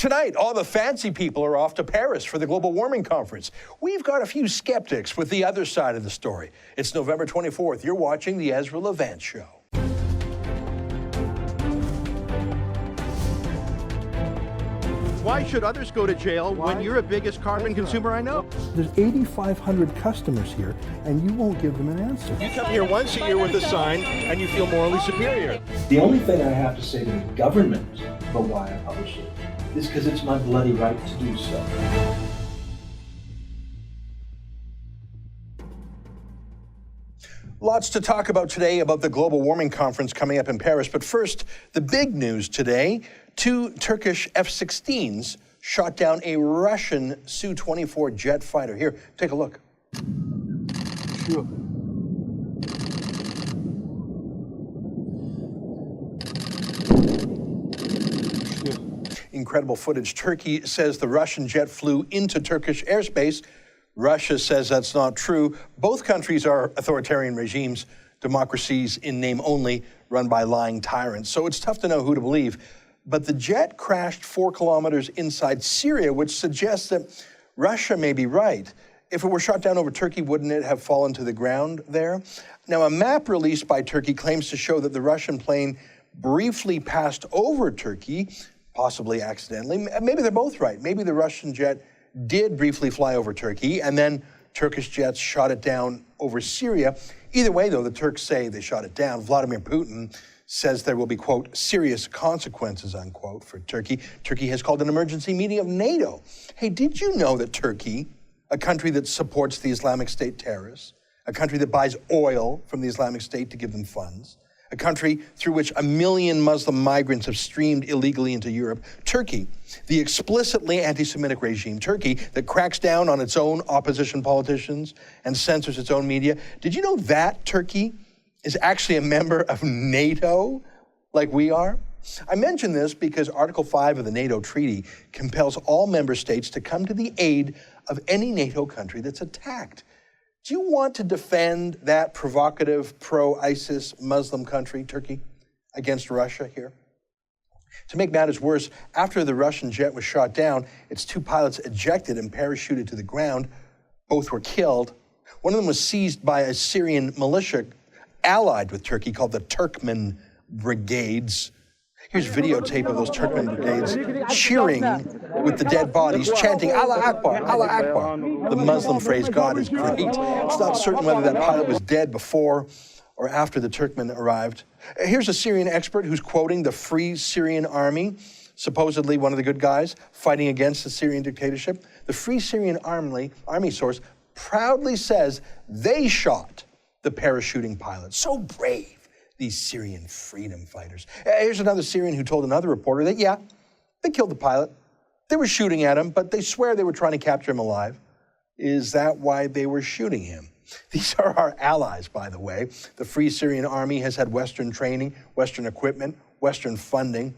Tonight, all the fancy people are off to Paris for the global warming conference. We've got a few skeptics with the other side of the story. It's November 24th. You're watching The Ezra Levant Show. Why should others go to jail when you're the biggest carbon consumer I know? There's 8,500 customers here, and you won't give them an answer. You come here once a year with a sign, and you feel morally superior. The only thing I have to say to the government about why I publish it is because it's my bloody right to do so. Lots to talk about today about the global warming conference coming up in Paris. But first, the big news today. 2 Turkish F-16s shot down a Russian Su-24 jet fighter. Here, take a look. Sure. Incredible footage. Turkey says the Russian jet flew into Turkish airspace. Russia says that's not true. Both countries are authoritarian regimes, democracies in name only, run by lying tyrants. So it's tough to know who to believe. But the jet crashed 4 kilometers inside Syria, which suggests that Russia may be right. If it were shot down over Turkey, wouldn't it have fallen to the ground there? Now, a map released by Turkey claims to show that the Russian plane briefly passed over Turkey, possibly accidentally. Maybe they're both right. Maybe the Russian jet did briefly fly over Turkey, and then Turkish jets shot it down over Syria. Either way, though, the Turks say they shot it down. Vladimir Putin says there will be, quote, serious consequences, unquote, for Turkey. Turkey has called an emergency meeting of NATO. Hey, did you know that Turkey, a country that supports the Islamic State terrorists, a country that buys oil from the Islamic State to give them funds, a country through which 1 million Muslim migrants have streamed illegally into Europe, Turkey, the explicitly anti-Semitic regime, Turkey that cracks down on its own opposition politicians and censors its own media, did you know that Turkey is actually a member of NATO, like we are? I mention this because Article 5 of the NATO treaty compels all member states to come to the aid of any NATO country that's attacked. Do you want to defend that provocative, pro-ISIS Muslim country, Turkey, against Russia here? To make matters worse, after the Russian jet was shot down, its 2 pilots ejected and parachuted to the ground. Both were killed. One of them was seized by a Syrian militia allied with Turkey called the Turkmen Brigades. Here's videotape of those Turkmen Brigades cheering with the dead bodies, chanting, Allah Akbar, Allah Akbar. The Muslim phrase, God is great. It's not certain whether that pilot was dead before or after the Turkmen arrived. Here's a Syrian expert who's quoting the Free Syrian Army, supposedly one of the good guys, fighting against the Syrian dictatorship. The Free Syrian Army source proudly says they shot the parachuting pilots. So brave, these Syrian freedom fighters. Here's another Syrian who told another reporter that, yeah, they killed the pilot. They were shooting at him, but they swear they were trying to capture him alive. Is that why they were shooting him? These are our allies, by the way. The Free Syrian Army has had Western training, Western equipment, Western funding.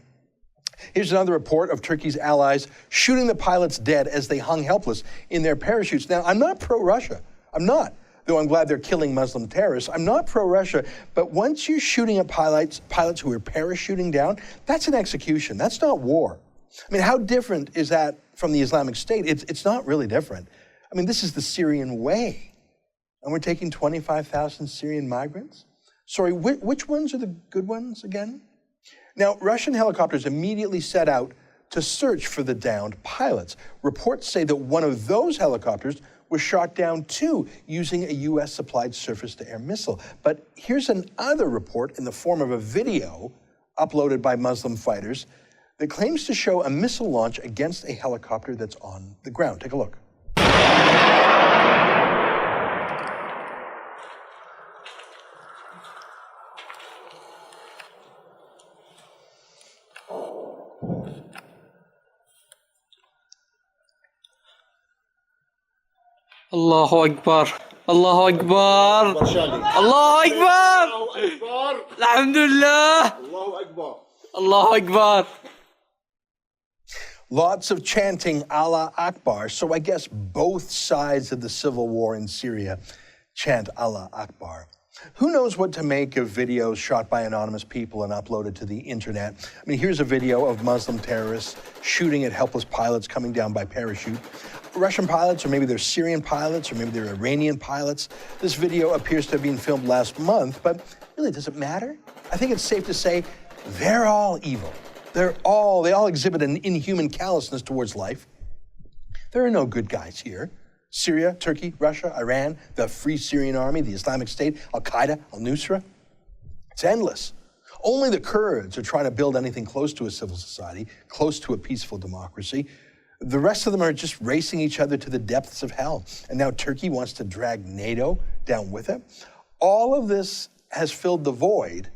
Here's another report of Turkey's allies shooting the pilots dead as they hung helpless in their parachutes. Now, I'm not pro-Russia. I'm not. Though I'm glad they're killing Muslim terrorists. I'm not pro-Russia, but once you're shooting at pilots who are parachuting down, that's an execution. That's not war. I mean, how different is that from the Islamic State? It's not really different. I mean, this is the Syrian way. And we're taking 25,000 Syrian migrants? Sorry, which ones are the good ones again? Now, Russian helicopters immediately set out to search for the downed pilots. Reports say that one of those helicopters was shot down too, using a US-supplied surface-to-air missile. But here's another report in the form of a video uploaded by Muslim fighters that claims to show a missile launch against a helicopter that's on the ground. Take a look. Allahu Akbar. Allahu Akbar. Allahu Akbar. Alhamdulillah. Allahu Akbar. Allahu Akbar. Lots of chanting Allah Akbar. So I guess both sides of the civil war in Syria chant Allah Akbar. Who knows what to make of videos shot by anonymous people and uploaded to the internet? I mean, here's a video of Muslim terrorists shooting at helpless pilots coming down by parachute. Russian pilots, or maybe they're Syrian pilots, or maybe they're Iranian pilots. This video appears to have been filmed last month, but really, does it matter? I think it's safe to say they're all evil. They all exhibit an inhuman callousness towards life. There are no good guys here. Syria, Turkey, Russia, Iran, the Free Syrian Army, the Islamic State, Al-Qaeda, Al-Nusra. It's endless. Only the Kurds are trying to build anything close to a civil society, close to a peaceful democracy. The rest of them are just racing each other to the depths of hell. And now Turkey wants to drag NATO down with it. All of this has filled the void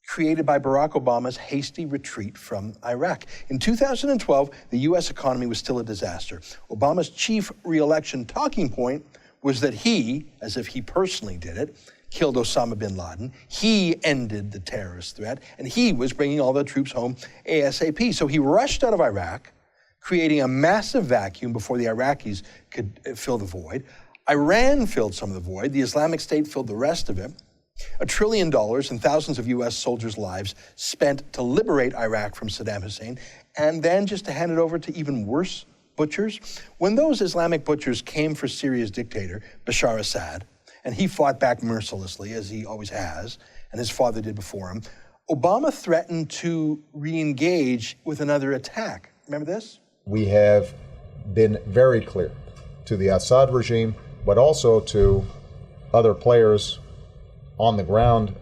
created by Barack Obama's hasty retreat from Iraq. In 2012, the U.S. economy was still a disaster. Obama's chief re-election talking point was that he, as if he personally did it, killed Osama bin Laden. He ended the terrorist threat, and he was bringing all the troops home ASAP. So he rushed out of Iraq, creating a massive vacuum before the Iraqis could fill the void. Iran filled some of the void. The Islamic State filled the rest of it. $1 trillion and thousands of U.S. soldiers' lives spent to liberate Iraq from Saddam Hussein, and then just to hand it over to even worse butchers. When those Islamic butchers came for Syria's dictator, Bashar Assad, and he fought back mercilessly, as he always has, and his father did before him, Obama threatened to re-engage with another attack. Remember this? We have been very clear to the Assad regime, but also to other players on the ground,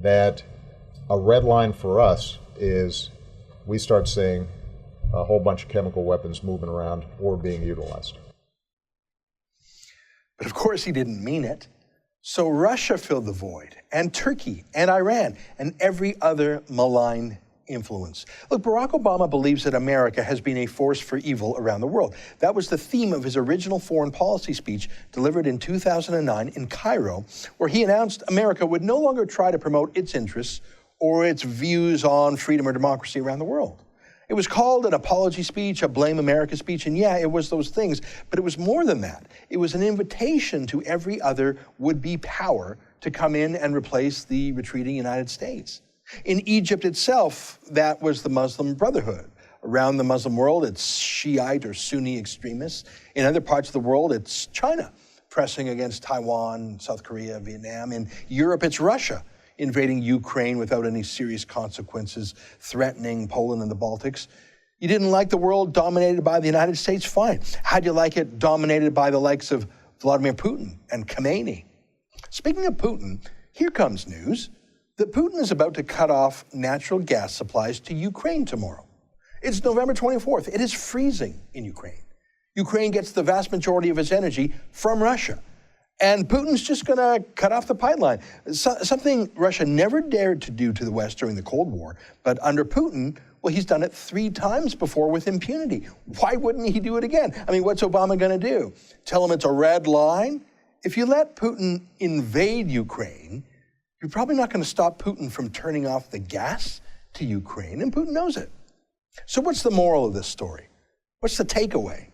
that a red line for us is we start seeing a whole bunch of chemical weapons moving around or being utilized. But of course he didn't mean it. So Russia filled the void, and Turkey, and Iran, and every other malign influence. Look, Barack Obama believes that America has been a force for evil around the world. That was the theme of his original foreign policy speech delivered in 2009 in Cairo, where he announced America would no longer try to promote its interests or its views on freedom or democracy around the world. It was called an apology speech, a blame America speech, and yeah, it was those things, but it was more than that. It was an invitation to every other would-be power to come in and replace the retreating United States. In Egypt itself, that was the Muslim Brotherhood. Around the Muslim world, it's Shiite or Sunni extremists. In other parts of the world, it's China, pressing against Taiwan, South Korea, Vietnam. In Europe, it's Russia, invading Ukraine without any serious consequences, threatening Poland and the Baltics. You didn't like the world dominated by the United States? Fine. How'd you like it dominated by the likes of Vladimir Putin and Khomeini? Speaking of Putin, here comes news that Putin is about to cut off natural gas supplies to Ukraine tomorrow. It's November 24th. It is freezing in Ukraine. Ukraine gets the vast majority of its energy from Russia. And Putin's just going to cut off the pipeline. Something Russia never dared to do to the West during the Cold War. But under Putin, well, he's done it 3 times before with impunity. Why wouldn't he do it again? I mean, what's Obama going to do? Tell him it's a red line? If you let Putin invade Ukraine, you're probably not going to stop Putin from turning off the gas to Ukraine, and Putin knows it. So what's the moral of this story? What's the takeaway?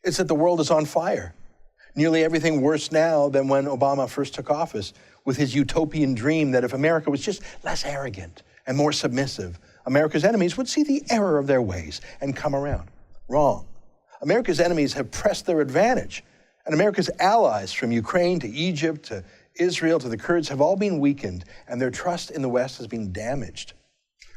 It's that the world is on fire. Nearly everything worse now than when Obama first took office, with his utopian dream that if America was just less arrogant and more submissive, America's enemies would see the error of their ways and come around. Wrong. America's enemies have pressed their advantage, and America's allies from Ukraine to Egypt to Israel to the Kurds have all been weakened, and their trust in the West has been damaged.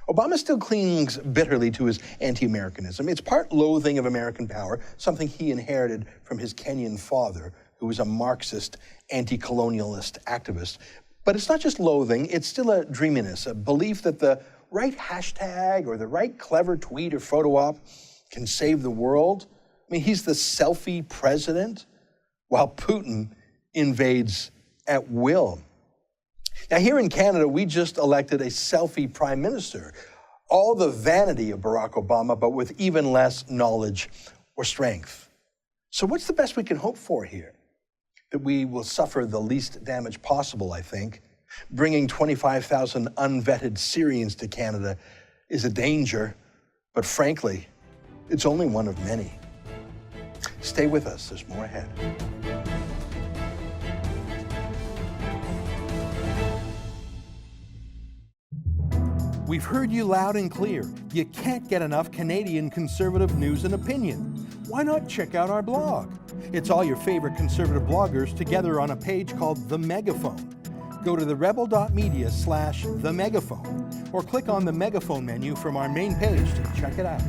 Obama still clings bitterly to his anti-Americanism. It's part loathing of American power, something he inherited from his Kenyan father, who was a Marxist, anti-colonialist activist. But it's not just loathing, it's still a dreaminess, a belief that the right hashtag or the right clever tweet or photo op can save the world. I mean, he's the selfie president, while Putin invades at will. Now, here in Canada, we just elected a selfie prime minister. All the vanity of Barack Obama, but with even less knowledge or strength. So what's the best we can hope for here? That we will suffer the least damage possible, I think. Bringing 25,000 unvetted Syrians to Canada is a danger, but frankly, it's only one of many. Stay with us, there's more ahead. We've heard you loud and clear. You can't get enough Canadian conservative news and opinion. Why not check out our blog? It's all your favorite conservative bloggers together on a page called The Megaphone. Go to TheRebel.media/TheMegaphone or click on the Megaphone menu from our main page to check it out.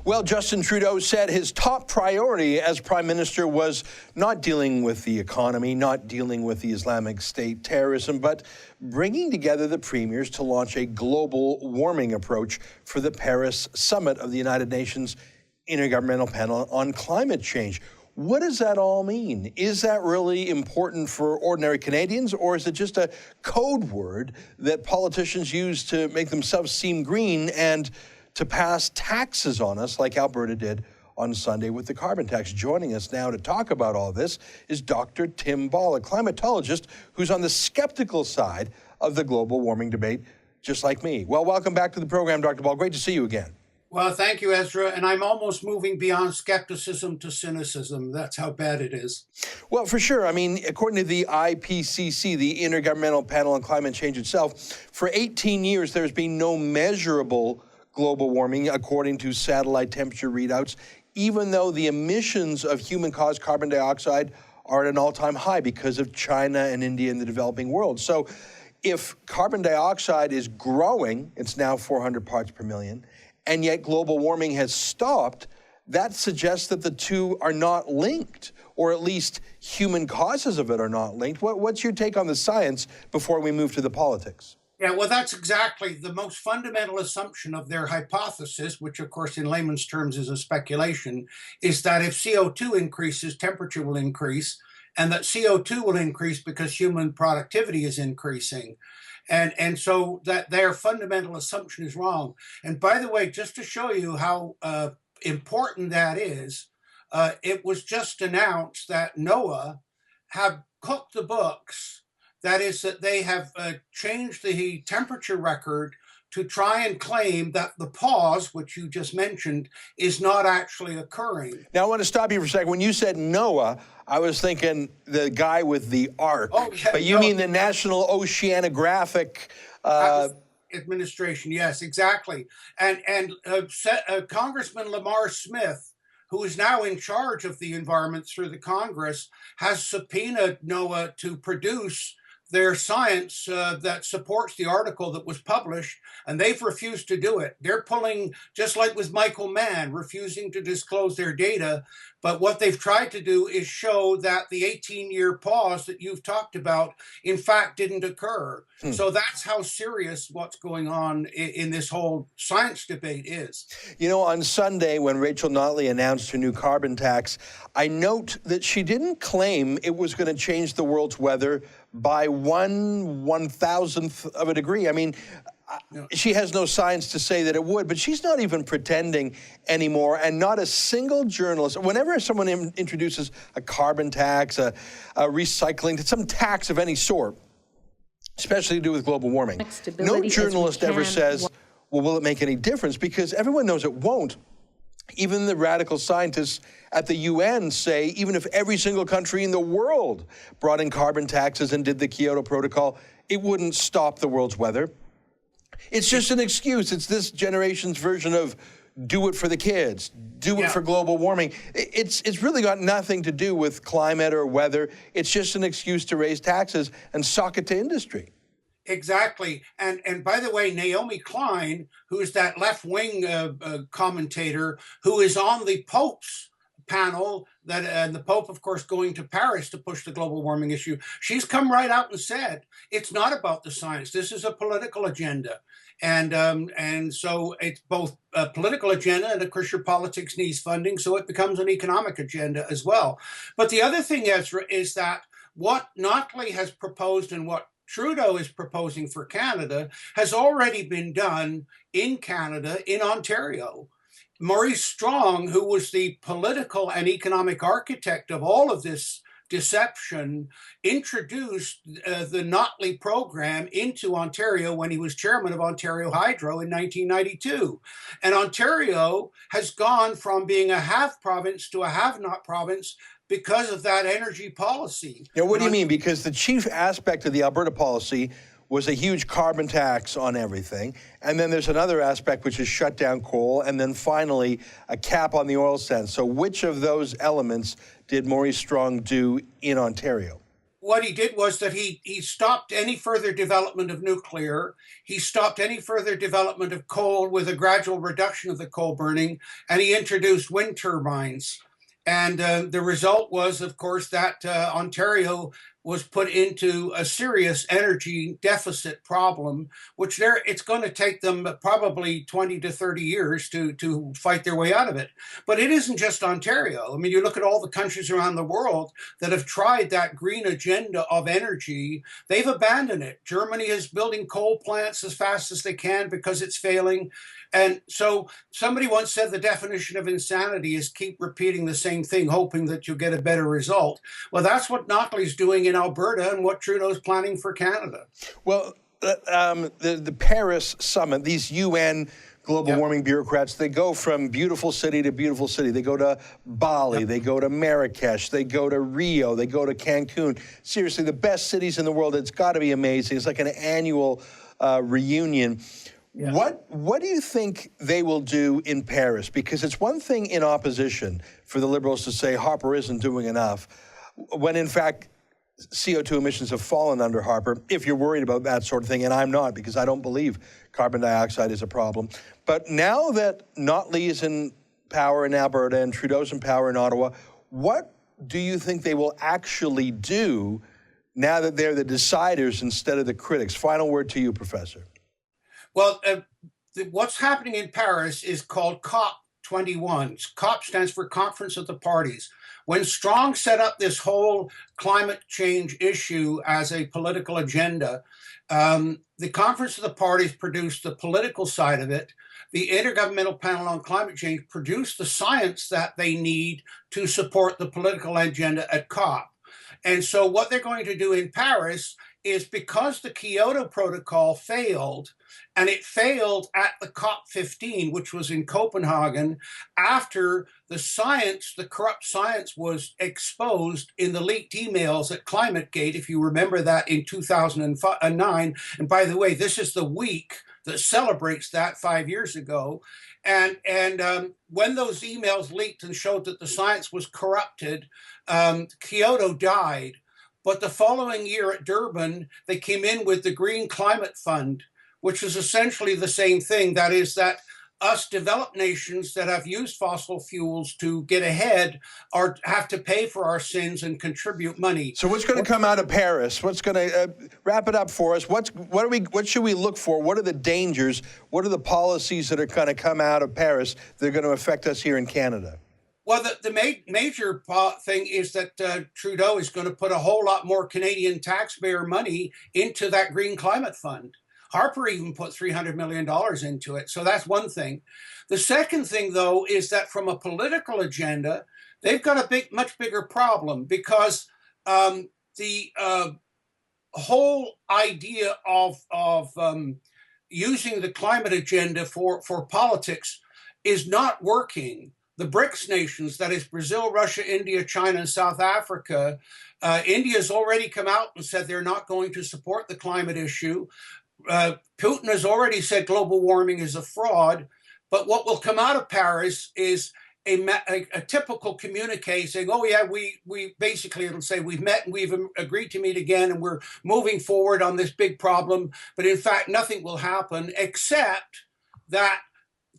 Well, Justin Trudeau said his top priority as Prime Minister was not dealing with the economy, not dealing with the Islamic State terrorism, but bringing together the premiers to launch a global warming approach for the Paris summit of the United Nations Intergovernmental Panel on Climate Change. What does that all mean? Is that really important for ordinary Canadians, or is it just a code word that politicians use to make themselves seem green and to pass taxes on us like Alberta did on Sunday with the carbon tax? Joining us now to talk about all this is Dr. Tim Ball, a climatologist who's on the skeptical side of the global warming debate, just like me. Well, welcome back to the program, Dr. Ball. Great to see you again. Well, thank you, Ezra. And I'm almost moving beyond skepticism to cynicism. That's how bad it is. Well, for sure. I mean, according to the IPCC, the Intergovernmental Panel on Climate Change itself, for 18 years, there's been no measurable global warming according to satellite temperature readouts, even though the emissions of human-caused carbon dioxide are at an all-time high because of China and India and the developing world. So if carbon dioxide is growing, it's now 400 parts per million, and yet global warming has stopped, that suggests that the two are not linked, or at least human causes of it are not linked. What's your take on the science before we move to the politics? Yeah, well, that's exactly the most fundamental assumption of their hypothesis, which, of course, in layman's terms is a speculation, is that if CO2 increases, temperature will increase, and that CO2 will increase because human productivity is increasing. And so that their fundamental assumption is wrong. And by the way, just to show you how important that is, it was just announced that NOAA have cooked the books. That is, that they have changed the temperature record to try and claim that the pause, which you just mentioned, is not actually occurring. Now, I want to stop you for a second. When you said NOAA, I was thinking the guy with the ark. Oh, yeah, but you mean the National Oceanographic Administration. Yes, exactly. And Congressman Lamar Smith, who is now in charge of the environment through the Congress, has subpoenaed NOAA to produce their science that supports the article that was published, and they've refused to do it. They're pulling, just like with Michael Mann, refusing to disclose their data. But what they've tried to do is show that the 18-year pause that you've talked about, in fact, didn't occur. So that's how serious what's going on in this whole science debate is. You know, on Sunday, when Rachel Notley announced her new carbon tax, I note that she didn't claim it was going to change the world's weather by 1/1000th of a degree. I mean, she has no science to say that it would, but she's not even pretending anymore, and not a single journalist, whenever someone introduces a carbon tax, a recycling, some tax of any sort, especially to do with global warming, no journalist ever says, well, will it make any difference? Because everyone knows it won't. Even the radical scientists at the UN say, even if every single country in the world brought in carbon taxes and did the Kyoto Protocol, it wouldn't stop the world's weather. It's just an excuse. It's this generation's version of do it for the kids, do it for global warming. It's really got nothing to do with climate or weather. It's just an excuse to raise taxes and sock it to industry. Exactly. And by the way, Naomi Klein, who is that left-wing commentator who is on the Pope's panel, and the Pope, of course, going to Paris to push the global warming issue, she's come right out and said, it's not about the science. This is a political agenda. And so it's both a political agenda, and of course your politics needs funding, so it becomes an economic agenda as well. But the other thing, Ezra, is that what Notley has proposed and what Trudeau is proposing for Canada has already been done in Canada, in Ontario. Maurice Strong, who was the political and economic architect of all of this deception, introduced the Notley program into Ontario when he was chairman of Ontario Hydro in 1992. And Ontario has gone from being a half province to a have-not province because of that energy policy. Now, what do you mean? Because the chief aspect of the Alberta policy was a huge carbon tax on everything. And then there's another aspect, which is shut down coal. And then finally, a cap on the oil sands. So which of those elements did Maurice Strong do in Ontario? What he did was that he stopped any further development of nuclear. He stopped any further development of coal with a gradual reduction of the coal burning. And he introduced wind turbines. And the result was, of course, that Ontario was put into a serious energy deficit problem, which it's going to take them probably 20 to 30 years to fight their way out of it. But it isn't just Ontario. I mean, you look at all the countries around the world that have tried that green agenda of energy, they've abandoned it. Germany is building coal plants as fast as they can because it's failing. And so somebody once said the definition of insanity is keep repeating the same thing, hoping that you'll get a better result. Well, that's what Notley's doing in Alberta and what Trudeau's planning for Canada. Well, the Paris summit, these UN global warming bureaucrats, they go from beautiful city to beautiful city. They go to Bali, they go to Marrakesh, they go to Rio, they go to Cancun. Seriously, the best cities in the world. It's got to be amazing. It's like an annual reunion. Yeah. What do you think they will do in Paris? Because it's one thing in opposition for the Liberals to say Harper isn't doing enough, when in fact CO2 emissions have fallen under Harper, if you're worried about that sort of thing, and I'm not, because I don't believe carbon dioxide is a problem. But now that Notley is in power in Alberta and Trudeau's in power in Ottawa, what do you think they will actually do now that they're the deciders instead of the critics? Final word to you, Professor. Well, what's happening in Paris is called COP21. COP stands for Conference of the Parties. When Strong set up this whole climate change issue as a political agenda, the Conference of the Parties produced the political side of it. The Intergovernmental Panel on Climate Change produced the science that they need to support the political agenda at COP. And so what they're going to do in Paris is, because the Kyoto Protocol failed, and it failed at the COP15, which was in Copenhagen, after the science, the corrupt science, was exposed in the leaked emails at ClimateGate, if you remember that, in 2009. And by the way, this is the week that celebrates that 5 years ago. And when those emails leaked and showed that the science was corrupted, Kyoto died. But the following year at Durban, they came in with the Green Climate Fund, which is essentially the same thing. That is that us developed nations that have used fossil fuels to get ahead have to pay for our sins and contribute money. So what's going to come out of Paris? What's going to wrap it up for us? What should we look for? What are the dangers? What are the policies that are going to come out of Paris that are going to affect us here in Canada? Well, the major thing is that Trudeau is going to put a whole lot more Canadian taxpayer money into that Green Climate Fund. Harper even put $300 million into it. So that's one thing. The second thing, though, is that from a political agenda, they've got a much bigger problem, because the whole idea of using the climate agenda for politics is not working. The BRICS nations, that is Brazil, Russia, India, China, and South Africa, India's already come out and said they're not going to support the climate issue. Putin has already said global warming is a fraud. But what will come out of Paris is a typical communique saying, oh, yeah, we basically, it'll say we've met and we've agreed to meet again and we're moving forward on this big problem. But in fact, nothing will happen except that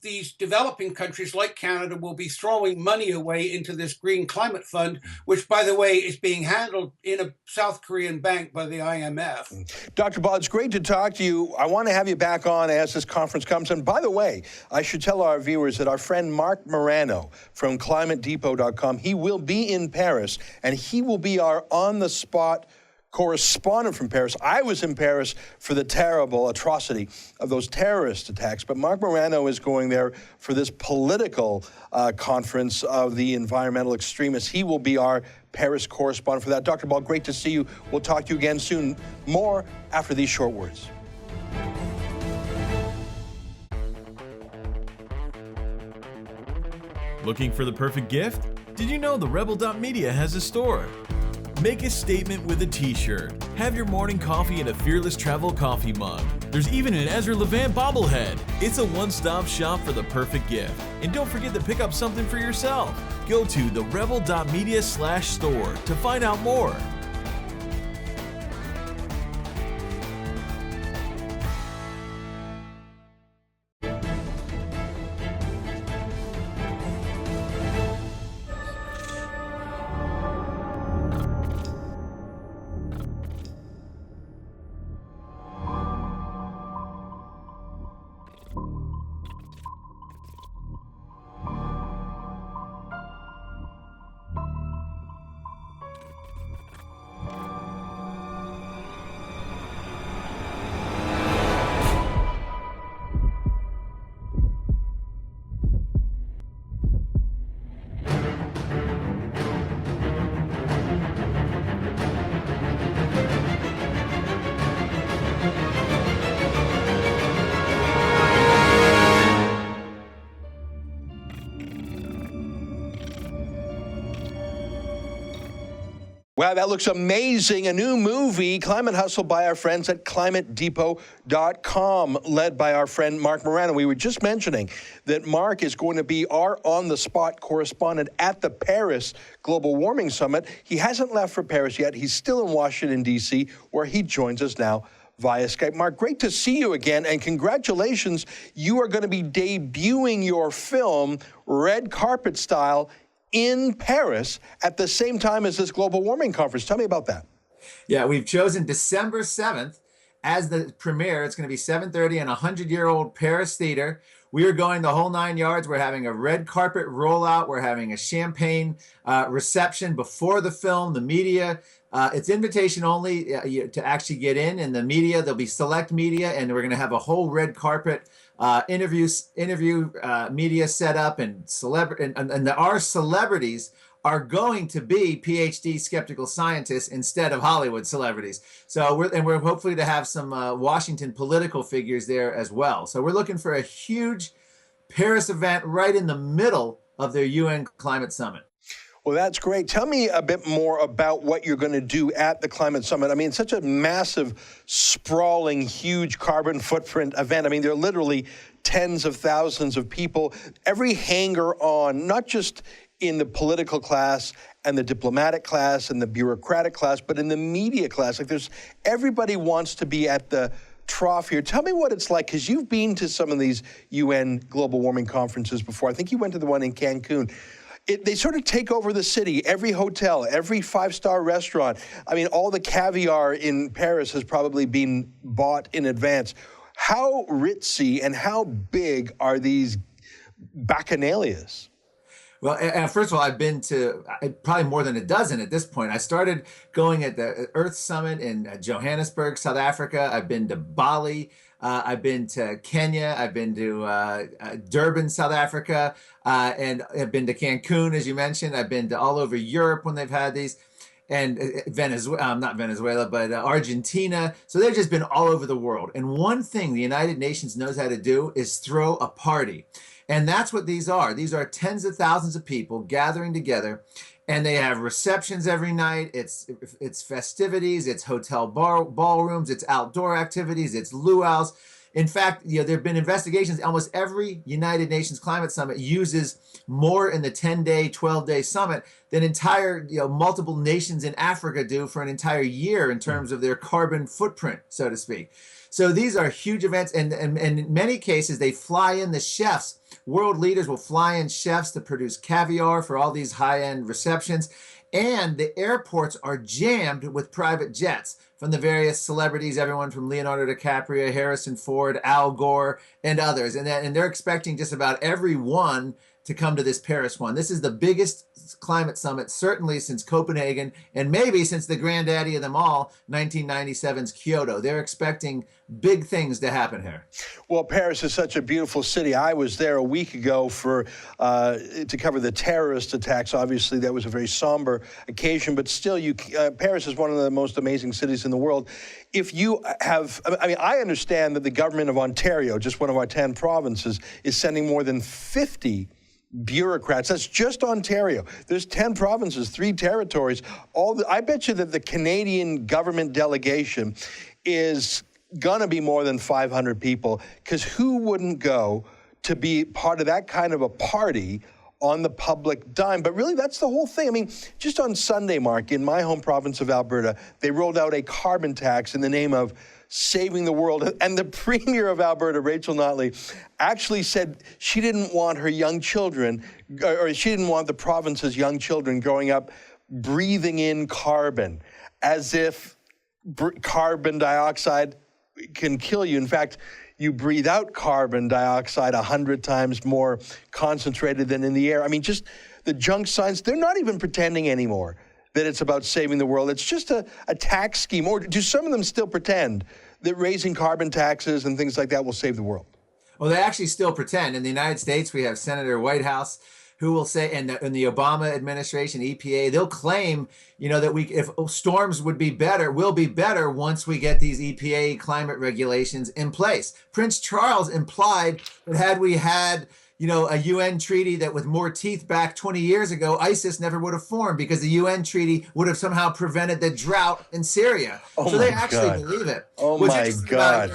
these developing countries like Canada will be throwing money away into this Green Climate Fund, which, by the way, is being handled in a South Korean bank by the IMF. Dr. Ball, it's great to talk to you. I want to have you back on as this conference comes. And by the way, I should tell our viewers that our friend Marc Morano from climatedepot.com, he will be in Paris, and he will be our on-the-spot correspondent from Paris. I was in Paris for the terrible atrocity of those terrorist attacks, but Marc Morano is going there for this political conference of the environmental extremists. He will be our Paris correspondent for that. Dr. Ball, great to see you. We'll talk to you again soon. More after these short words. Looking for the perfect gift? Did you know TheRebel.media has a store? Make a statement with a t-shirt. Have your morning coffee in a Fearless Travel coffee mug. There's even an Ezra Levant bobblehead. It's a one-stop shop for the perfect gift. And don't forget to pick up something for yourself. Go to TheRebel.media/store to find out more. Wow, that looks amazing. A new movie, Climate Hustle, by our friends at climatedepot.com, led by our friend Marc Morano. We were just mentioning that Marc is going to be our on-the-spot correspondent at the Paris Global Warming Summit. He hasn't left for Paris yet. He's still in Washington, D.C., where he joins us now via Skype. Marc, great to see you again, and congratulations. You are going to be debuting your film, Red Carpet Style, in Paris at the same time as this global warming conference. Tell me about that. Yeah, we've chosen December 7th as the premiere. It's going to be 7:30 in a 100-year-old Paris theater. We are going the whole 9 yards. We're having a red carpet rollout. We're having a champagne reception before the film, the media. It's invitation only to actually get in, and the media, there'll be select media, and we're going to have a whole red carpet interview media set up, and our celebrities are going to be PhD skeptical scientists instead of Hollywood celebrities. So we're hopefully to have some Washington political figures there as well. So we're looking for a huge Paris event right in the middle of their UN climate summit. Well, that's great. Tell me a bit more about what you're going to do at the Climate Summit. I mean, it's such a massive, sprawling, huge carbon footprint event. I mean, there are literally tens of thousands of people. Every hanger-on, not just in the political class and the diplomatic class and the bureaucratic class, but in the media class. Like, everybody wants to be at the trough here. Tell me what it's like, because you've been to some of these UN global warming conferences before. I think you went to the one in Cancun. They sort of take over the city, every hotel, every five-star restaurant. I mean, all the caviar in Paris has probably been bought in advance. How ritzy and how big are these bacchanalias? Well, first of all, I've been to probably more than a dozen at this point. I started going at the Earth Summit in Johannesburg, South Africa. I've been to Bali. I've been to Kenya. I've been to Durban, South Africa, and I've been to Cancun, as you mentioned. I've been to all over Europe when they've had these, and Venezuela, not Venezuela, but Argentina. So they've just been all over the world. And one thing the United Nations knows how to do is throw a party. And that's what these are. These are tens of thousands of people gathering together, and they have receptions every night. It's festivities, it's hotel ballrooms, it's outdoor activities, it's luau's. In fact, there have been investigations. Almost every United Nations Climate Summit uses more in the 10-day, 12-day summit than entire, multiple nations in Africa do for an entire year in terms of their carbon footprint, so to speak. So these are huge events, and in many cases, they fly in the chefs. World leaders will fly in chefs to produce caviar for all these high-end receptions. And the airports are jammed with private jets from the various celebrities, everyone from Leonardo DiCaprio, Harrison Ford, Al Gore, and others. And they're expecting just about everyone to come to this Paris one. This is the biggest climate summit, certainly since Copenhagen, and maybe since the granddaddy of them all, 1997's Kyoto. They're expecting big things to happen here. Well, Paris is such a beautiful city. I was there a week ago to cover the terrorist attacks. Obviously, that was a very somber occasion, but still, Paris is one of the most amazing cities in the world. If you have, I understand that the government of Ontario, just one of our 10 provinces, is sending more than 50 bureaucrats. That's just Ontario. There's 10 provinces, 3 territories. I bet you that the Canadian government delegation is going to be more than 500 people, because who wouldn't go to be part of that kind of a party on the public dime? But really, that's the whole thing. I mean, just on Sunday, Mark, in my home province of Alberta, they rolled out a carbon tax in the name of saving the world. And the Premier of Alberta, Rachel Notley, actually said she didn't want her young children, or she didn't want the province's young children growing up breathing in carbon, as if carbon dioxide can kill you. In fact, you breathe out carbon dioxide 100 times more concentrated than in the air. I mean, just the junk science, they're not even pretending anymore that it's about saving the world. It's just a tax scheme. Or do some of them still pretend that raising carbon taxes and things like that will save the world? Well, they actually still pretend. In the United States, we have Senator Whitehouse who will say, and in the Obama administration, EPA, they'll claim, that if storms will be better once we get these EPA climate regulations in place. Prince Charles implied that had we had, a UN treaty that with more teeth back 20 years ago, ISIS never would have formed, because the UN treaty would have somehow prevented the drought in Syria. So they actually believe it. Oh my God.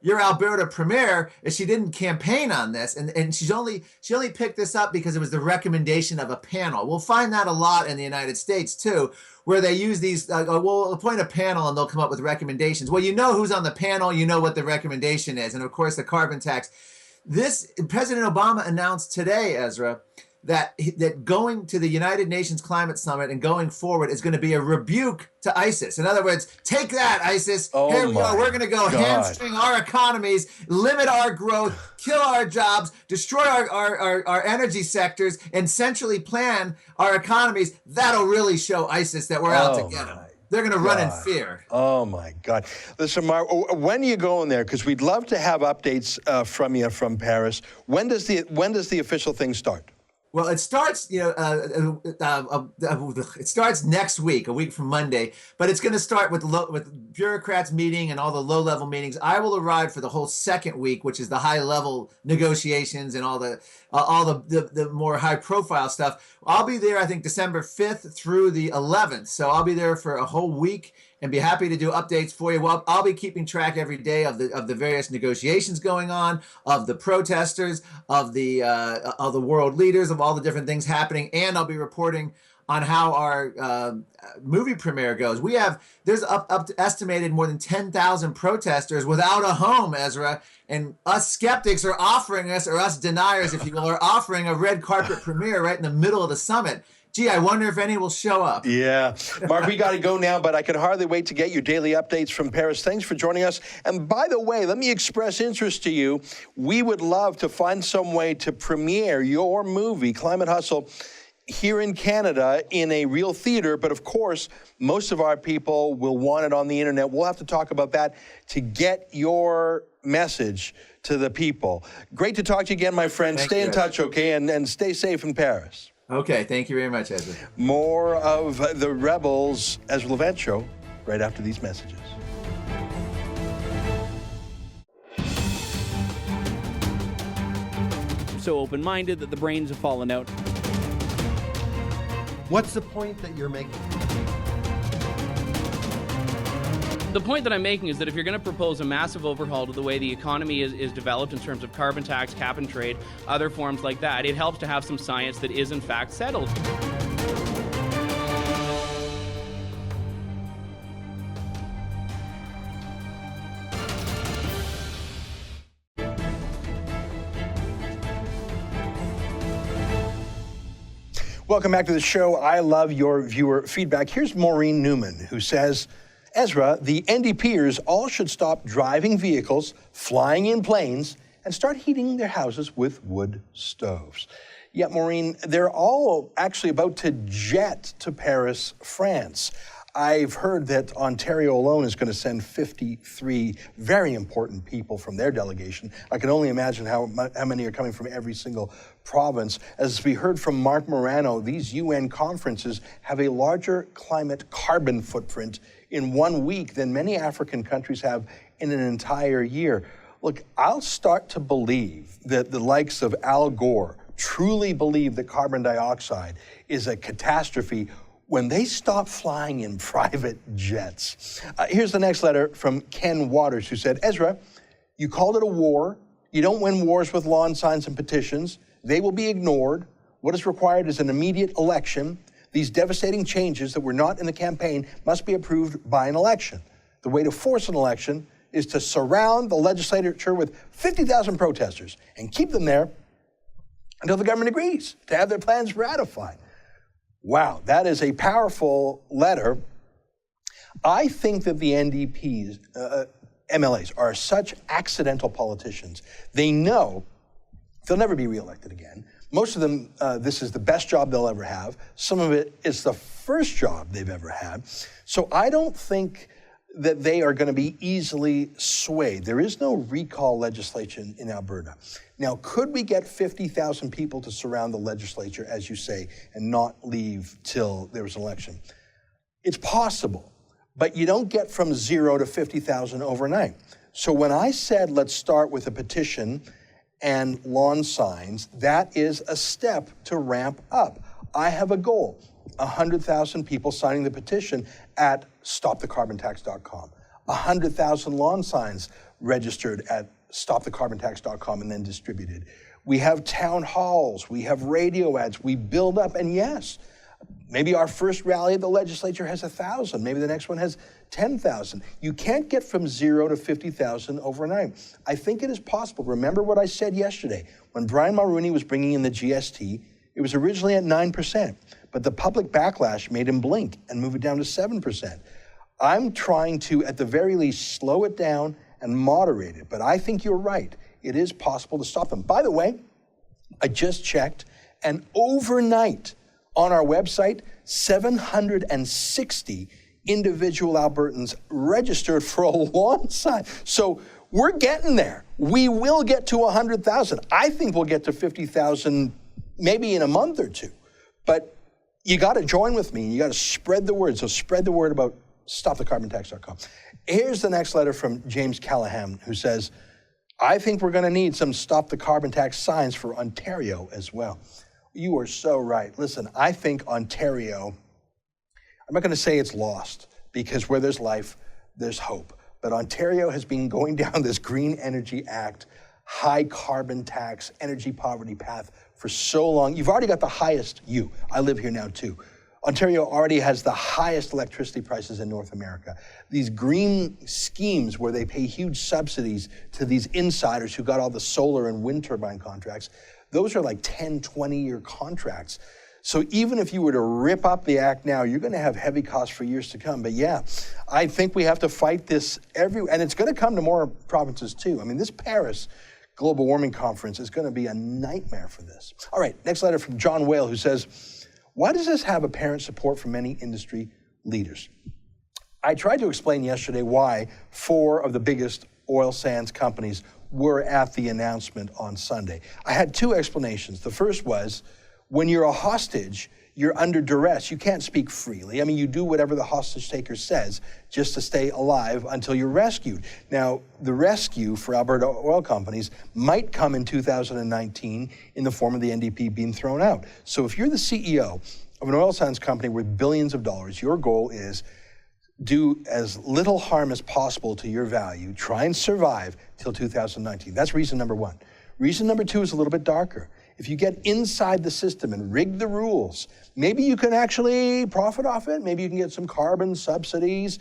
Your Alberta premier is she didn't campaign on this, and she only picked this up because it was the recommendation of a panel. We'll find that a lot in the United States too, where they use these. We'll appoint a panel and they'll come up with recommendations. Well, you know who's on the panel, you know what the recommendation is, and of course the carbon tax. President Obama announced today, Ezra, that going to the United Nations Climate Summit and going forward is going to be a rebuke to ISIS. In other words, take that, ISIS. Here we go. We're going to go hamstring our economies, limit our growth, kill our jobs, destroy our energy sectors, and centrally plan our economies. That'll really show ISIS that we're out to get them. They're going to run in fear. Oh, my God. Listen, Mark, when are you going there? Because we'd love to have updates from you from Paris. When does the official thing start? Well, it starts, it starts next week, a week from Monday, but it's going to start with bureaucrats meeting and all the low-level meetings. I will arrive for the whole second week, which is the high-level negotiations and all the more high-profile stuff. I'll be there, I think, December 5th through the 11th. So I'll be there for a whole week and be happy to do updates for you. Well, I'll be keeping track every day of the various negotiations going on, of the protesters, of the world leaders, of all the different things happening, and I'll be reporting on how our movie premiere goes. There's up to estimated more than 10,000 protesters without a home, Ezra, and us skeptics are offering us, or us deniers, if you will, are offering a red carpet premiere right in the middle of the summit. Gee, I wonder if any will show up. Yeah. Mark, we got to go now, but I can hardly wait to get your daily updates from Paris. Thanks for joining us. And by the way, let me express interest to you. We would love to find some way to premiere your movie, Climate Hustle, here in Canada in a real theater. But of course, most of our people will want it on the internet. We'll have to talk about that to get your message to the people. Great to talk to you again, my friend. Stay in touch, okay? And stay safe in Paris. Okay, thank you very much, Ezra. More of the Rebels Ezra Levant Show right after these messages. So open-minded that the brains have fallen out. What's the point that you're making? The point that I'm making is that if you're going to propose a massive overhaul to the way the economy is developed in terms of carbon tax, cap and trade, other forms like that, it helps to have some science that is in fact settled. Welcome back to the show. I love your viewer feedback. Here's Maureen Newman, who says, Ezra, the NDPers all should stop driving vehicles, flying in planes, and start heating their houses with wood stoves. Yeah, Maureen, they're all actually about to jet to Paris, France. I've heard that Ontario alone is going to send 53 very important people from their delegation. I can only imagine how many are coming from every single province. As we heard from Marc Morano, these UN conferences have a larger climate carbon footprint in 1 week than many African countries have in an entire year. Look, I'll start to believe that the likes of Al Gore, truly believe that carbon dioxide is a catastrophe when they stop flying in private jets. Here's the next letter from Ken Waters, who said, Ezra, you called it a war. You don't win wars with lawn signs and petitions. They will be ignored. What is required is an immediate election. These devastating changes that were not in the campaign must be approved by an election. The way to force an election is to surround the legislature with 50,000 protesters and keep them there until the government agrees to have their plans ratified. Wow, that is a powerful letter. I think that the NDP's, MLAs are such accidental politicians. They know they'll never be reelected again. Most of them, this is the best job they'll ever have. Some of it is the first job they've ever had. So I don't think that they are going to be easily swayed. There is no recall legislation in Alberta. Now, could we get 50,000 people to surround the legislature, as you say, and not leave till there was an election? It's possible, but you don't get from 0 to 50,000 overnight. So when I said, let's start with a petition and lawn signs, that is a step to ramp up. I have a goal, 100,000 people signing the petition at stopthecarbontax.com, 100,000 lawn signs registered at stopthecarbontax.com and then distributed. We have town halls, we have radio ads, we build up, and yes, maybe our first rally at the legislature has 1,000, maybe the next one has 10,000. You can't get from 0 to 50,000 overnight. I think it is possible. Remember what I said yesterday. When Brian Mulroney was bringing in the GST, it was originally at 9%, but the public backlash made him blink and move it down to 7%. I'm trying to, at the very least, slow it down and moderate it, but I think you're right. It is possible to stop them. By the way, I just checked, and overnight on our website, 760 individual Albertans registered for a lawn sign. So we're getting there. We will get to 100,000. I think we'll get to 50,000 maybe in a month or two. But you got to join with me. You got to spread the word. So spread the word about stopthecarbontax.com. Here's the next letter from James Callahan, who says, I think we're going to need some Stop the Carbon Tax signs for Ontario as well. You are so right. Listen, I think Ontario, I'm not going to say it's lost, because where there's life, there's hope. But Ontario has been going down this Green Energy Act, high carbon tax, energy poverty path for so long. You've already got the highest, I live here now too. Ontario already has the highest electricity prices in North America. These green schemes where they pay huge subsidies to these insiders who got all the solar and wind turbine contracts, those are like 10, 20-year contracts. So even if you were to rip up the act now, you're going to have heavy costs for years to come. But yeah, I think we have to fight this and it's going to come to more provinces too. I mean, this Paris Global Warming Conference is going to be a nightmare for this. All right, next letter from John Whale, who says, why does this have apparent support from many industry leaders? I tried to explain yesterday why 4 of the biggest oil sands companies were at the announcement on Sunday. I had 2 explanations. The first was, when you're a hostage, you're under duress. You can't speak freely. I mean, you do whatever the hostage taker says just to stay alive until you're rescued. Now, the rescue for Alberta oil companies might come in 2019 in the form of the NDP being thrown out. So if you're the CEO of an oil sands company with billions of dollars, your goal is do as little harm as possible to your value, try and survive till 2019. That's reason number 1. Reason number 2 is a little bit darker. If you get inside the system and rig the rules, maybe you can actually profit off it. Maybe you can get some carbon subsidies.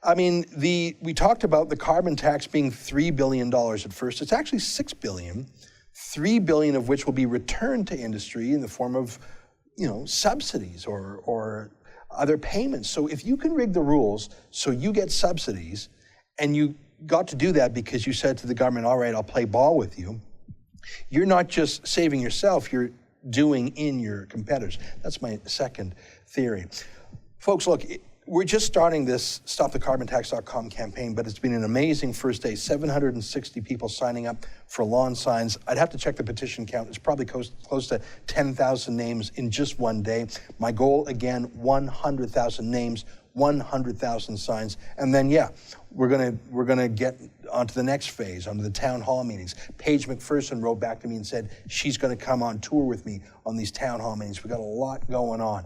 I mean, we talked about the carbon tax being $3 billion at first. It's actually $6 billion, $3 billion of which will be returned to industry in the form of, subsidies or other payments. So if you can rig the rules so you get subsidies, and you got to do that because you said to the government, all right, I'll play ball with you, you're not just saving yourself, you're doing in your competitors. That's my second theory. Folks, look, we're just starting this stopthecarbontax.com campaign, but it's been an amazing first day. 760 people signing up for lawn signs. I'd have to check the petition count. It's probably close to 10,000 names in just one day. My goal, again, 100,000 names, 100,000 signs. And then, yeah, we're gonna get on to the next phase, on to the town hall meetings. Paige McPherson wrote back to me and said she's going to come on tour with me on these town hall meetings. We've got a lot going on.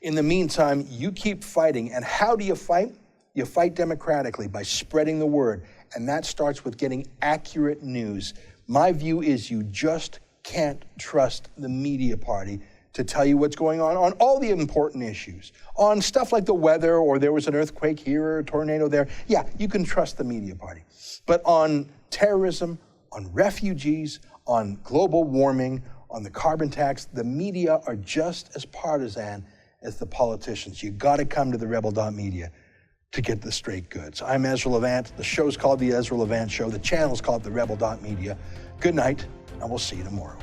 In the meantime, you keep fighting. And how do you fight? You fight democratically by spreading the word. And that starts with getting accurate news. My view is you just can't trust the media party to tell you what's going on all the important issues. On stuff like the weather, or there was an earthquake here or a tornado there, yeah, you can trust the media party. But on terrorism, on refugees, on global warming, on the carbon tax, the media are just as partisan as the politicians. You gotta come to theRebel.media to get the straight goods. I'm Ezra Levant. The show's called The Ezra Levant Show. The channel's called theRebel.media. Good night, and we'll see you tomorrow.